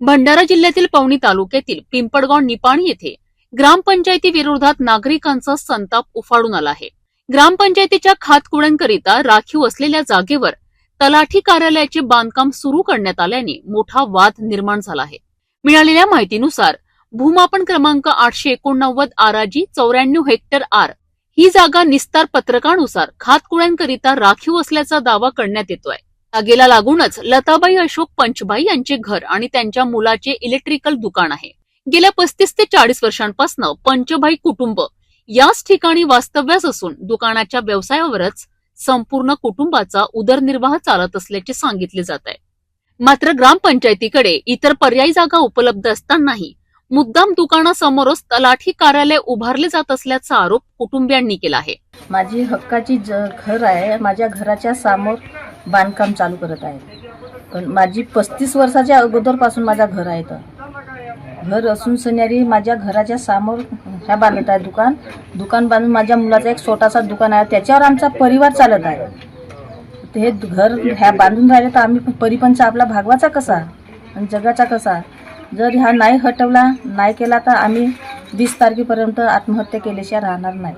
भंडारा जिल्ह्यातील पवनी तालुक्यातील पिंपळगाव निपाणी येथे ग्रामपंचायती विरोधात नागरिकांचा संताप उफाळून आला आहे। ग्रामपंचायतीच्या खातकुड्यांकरिता राखीव असलेल्या जागेवर तलाठी कार्यालयाचे बांधकाम सुरू करण्यात आल्याने मोठा वाद निर्माण झाला आहे। मिळालेल्या माहितीनुसार भूमापन क्रमांक 889 आराजी 94 हेक्टर आर ही जागा निस्तार पत्रकानुसार खातकुड्यांकरिता राखीव असल्याचा दावा करण्यात येतोय। जागेला लागूनच लताबाई अशोक पंचभाई यांचे घर आणि त्यांच्या मुलाचे इलेक्ट्रिकल दुकान आहे। गेल्या 35 ते 40 वर्षांपासून पंचभाई कुटुंब याच ठिकाणी वास्तव्यास असून दुकानाच्या व्यवसायावरच संपूर्ण कुटुंबाचा उदरनिर्वाह चालत असल्याचे सांगितले जात आहे। मात्र ग्रामपंचायतीकडे इतर पर्यायी जागा उपलब्ध असतानाही मुद्दाम दुकानासमोरच तलाठी कार्यालय उभारले जात असल्याचा आरोप कुटुंबियांनी केला आहे। माझी हक्काची घर आहे, माझ्या घराच्या समोर बांधकाम चालू करत आहे। पण माझी 35 वर्षाच्या अगोदरपासून माझा घर आहे। तर घर असून सन्यारी माझ्या घराच्या समोर ह्या बांधत आहे दुकान बांधून माझ्या मुलाचा एक छोटासा दुकान आहे, त्याच्यावर आमचा परिवार चालत आहे। ते घर ह्या बांधून राहिले तर आम्ही परिपंच आपला भागवाचा कसा आणि जगाचा कसा? जर ह्या नाही हटवला नाही केला तर आम्ही 20 तारखेपर्यंत आत्महत्या केल्याशिवाय राहणार नाही।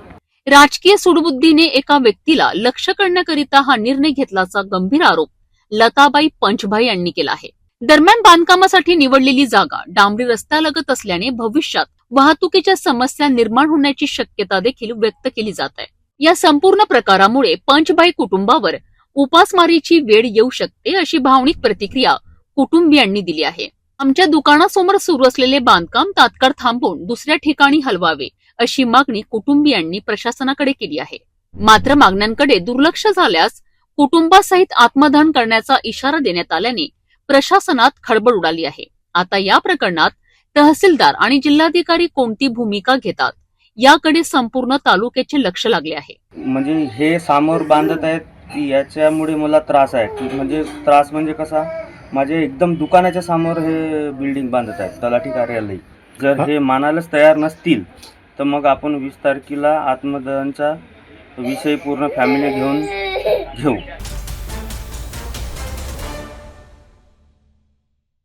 राजकीय सुडबुद्धीने एका व्यक्तीला लक्ष्य करण्याकरिता हा निर्णय घेतल्याचा गंभीर आरोप लताबाई पंचभाई यांनी केला आहे। दरम्यान बांधकामासाठी निवडलेली जागा डांबरी रस्त्यालगत असल्याने भविष्यात वाहतुकीच्या समस्या निर्माण होण्याची शक्यता देखील व्यक्त केली जात आहे। या संपूर्ण प्रकारामुळे पंचभाई कुटुंबावर उपासमारीची वेळ येऊ शकते अशी भावनिक प्रतिक्रिया कुटुंबियांनी दिली आहे। आमच्या दुकानासमोर सुरू असलेले बांधकाम तात्काळ थांबवून दुसऱ्या ठिकाणी हलवावे अशी मागणी कुटुंबियांनी प्रशासनाकडे केली आहे। मात्र मागण्यांकडे दुर्लक्ष झाल्यास कुटुंबासहित आत्मदहन करण्याचा इशारा देण्यात आल्याने प्रशासनात खळबळ उडाली आहे। आता या प्रकरणात तहसीलदार आणि जिल्हाधिकारी कोणती भूमिका घेतात याकडे संपूर्ण तालुक्याचे लक्ष लागले आहे। म्हणजे हे समोर बांधत आहेत याच्यामुळे मला त्रास आहे। म्हणजे त्रास म्हणजे कसा, माझे एकदम दुकानाच्या समोर हे बिल्डिंग बांधत आहेत तलाठी कार्यालय। जर हे मानायलाच तयार नसतील तर मग आपण 20 तारखेला आत्मदहनचा विषय पूर्ण फॅमिली घेऊन घेऊ।